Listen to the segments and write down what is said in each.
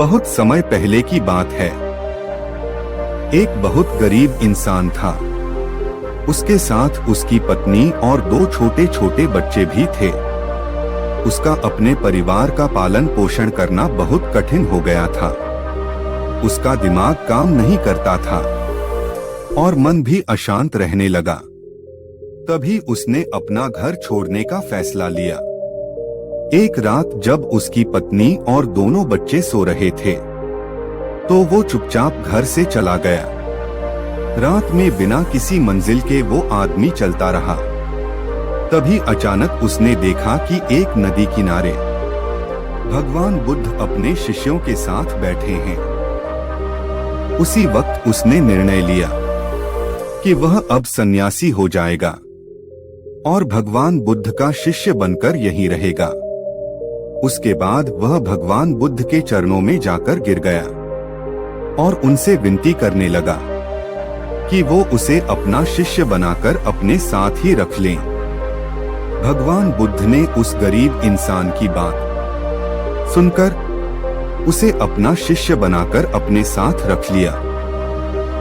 बहुत समय पहले की बात है। एक बहुत गरीब इंसान था। उसके साथ उसकी पत्नी और 2 छोटे छोटे बच्चे भी थे। उसका अपने परिवार का पालन पोषण करना बहुत कठिन हो गया था। उसका दिमाग काम नहीं करता था और मन भी अशांत रहने लगा। तभी उसने अपना घर छोड़ने का फैसला लिया। एक रात जब उसकी पत्नी और दोनों बच्चे सो रहे थे, तो वो चुपचाप घर से चला गया। रात में बिना किसी मंजिल के वो आदमी चलता रहा। तभी अचानक उसने देखा कि एक नदी किनारे भगवान बुद्ध अपने शिष्यों के साथ बैठे हैं। उसी वक्त उसने निर्णय लिया कि वह अब सन्यासी हो जाएगा और भगवान बुद्ध का शिष्य बनकर यहीं रहेगा। उसके बाद वह भगवान बुद्ध के चरणों में जाकर गिर गया और उनसे विनती करने लगा कि वो उसे अपना शिष्य बनाकर अपने साथ ही रख लें। भगवान बुद्ध ने उस गरीब इंसान की बात सुनकर उसे अपना शिष्य बनाकर अपने साथ रख लिया।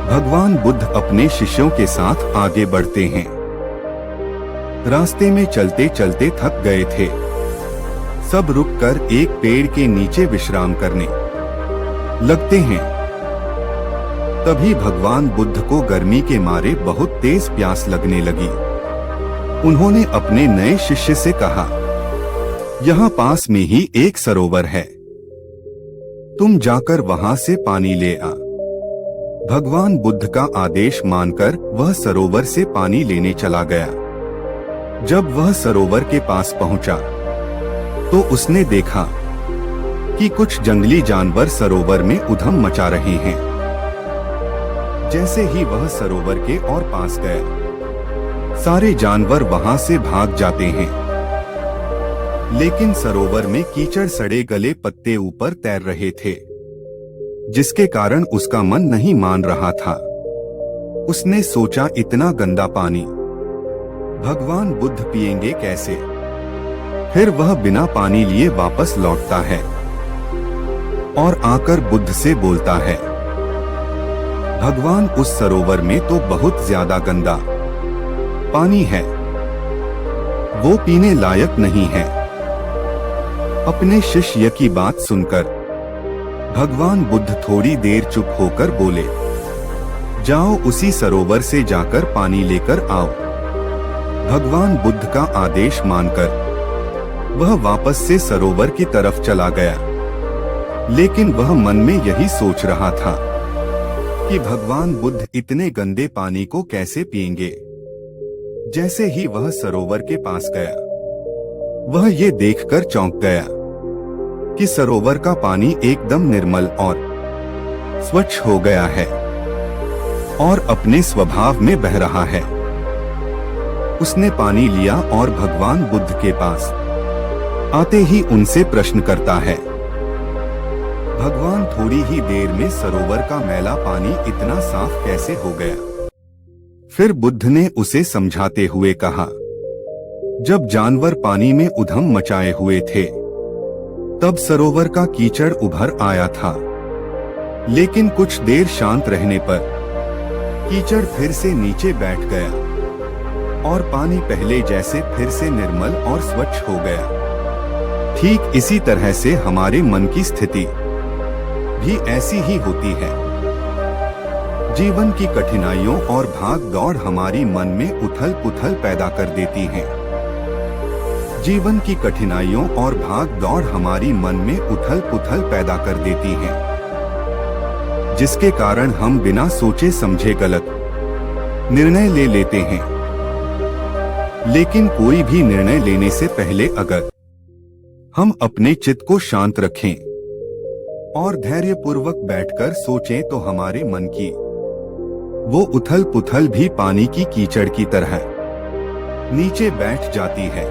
भगवान बुद्ध अपने शिष्यों के साथ आगे बढ़ते हैं। रास्ते में चलते चलते थक गए थे। सब रुककर एक पेड़ के नीचे विश्राम करने लगते हैं। तभी भगवान बुद्ध को गर्मी के मारे बहुत तेज प्यास लगने लगी। उन्होंने अपने नए शिष्य से कहा, यहाँ पास में ही एक सरोवर है, तुम जाकर वहां से पानी ले आ। भगवान बुद्ध का आदेश मानकर वह सरोवर से पानी लेने चला गया। जब वह सरोवर के पास पहुंचा, तो उसने देखा कि कुछ जंगली जानवर सरोवर में उधम मचा रहे हैं। जैसे ही वह सरोवर के और पास गया, सारे जानवर वहां से भाग जाते हैं। लेकिन सरोवर में कीचड़ सड़े गले पत्ते ऊपर तैर रहे थे, जिसके कारण उसका मन नहीं मान रहा था। उसने सोचा, इतना गंदा पानी भगवान बुद्ध पिएंगे कैसे? फिर वह बिना पानी लिए वापस लौटता है और आकर बुद्ध से बोलता है, भगवान उस सरोवर में तो बहुत ज्यादा गंदा पानी है, वो पीने लायक नहीं है। अपने शिष्य की बात सुनकर भगवान बुद्ध थोड़ी देर चुप होकर बोले, जाओ उसी सरोवर से जाकर पानी लेकर आओ। भगवान बुद्ध का आदेश मानकर वह वापस से सरोवर की तरफ चला गया। लेकिन वह मन में यही सोच रहा था कि भगवान बुद्ध इतने गंदे पानी को कैसे पिएंगे। जैसे ही वह सरोवर के पास गया, वह ये देखकर चौंक गया कि सरोवर का पानी एकदम निर्मल और स्वच्छ हो गया है और अपने स्वभाव में बह रहा है। उसने पानी लिया और भगवान बुद्ध के पास आते ही उनसे प्रश्न करता है। भगवान, थोड़ी ही देर में सरोवर का मैला पानी इतना साफ कैसे हो गया? फिर बुद्ध ने उसे समझाते हुए कहा, जब जानवर पानी में उधम मचाए हुए थे, तब सरोवर का कीचड़ उभर आया था। लेकिन कुछ देर शांत रहने पर कीचड़ फिर से नीचे बैठ गया और पानी पहले जैसे फिर से निर्मल और स्वच्छ हो गया। ठीक इसी तरह से हमारे मन की स्थिति भी ऐसी ही होती है। जीवन की कठिनाइयों और भाग दौड़ हमारी मन में उथल पुथल पैदा कर देती हैं। जीवन की कठिनाइयों और भाग दौड़ हमारी मन में उथल पुथल पैदा कर देती हैं, जिसके कारण हम बिना सोचे समझे गलत निर्णय ले लेते हैं। लेकिन कोई भी निर्णय लेने से पहले अगर हम अपने चित्त को शांत रखें और धैर्यपूर्वक बैठकर सोचें, तो हमारे मन की वो उथल पुथल भी पानी की कीचड़ की तरह नीचे बैठ जाती है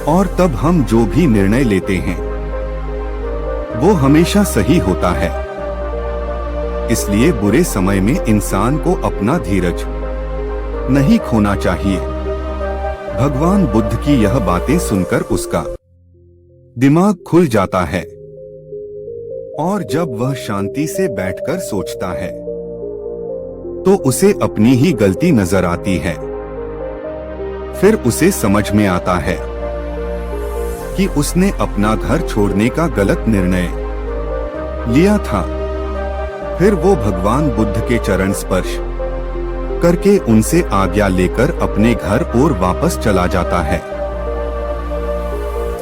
और तब हम जो भी निर्णय लेते हैं वो हमेशा सही होता है। इसलिए बुरे समय में इंसान को अपना धीरज नहीं खोना चाहिए। भगवान बुद्ध की यह बातें सुनकर उसका दिमाग खुल जाता है। और जब वह शांति से बैठकर सोचता है तो उसे अपनी ही गलती नजर आती है। फिर उसे समझ में आता है कि उसने अपना घर छोड़ने का गलत निर्णय लिया था। फिर वो भगवान बुद्ध के चरण स्पर्श करके उनसे आज्ञा लेकर अपने घर और वापस चला जाता है।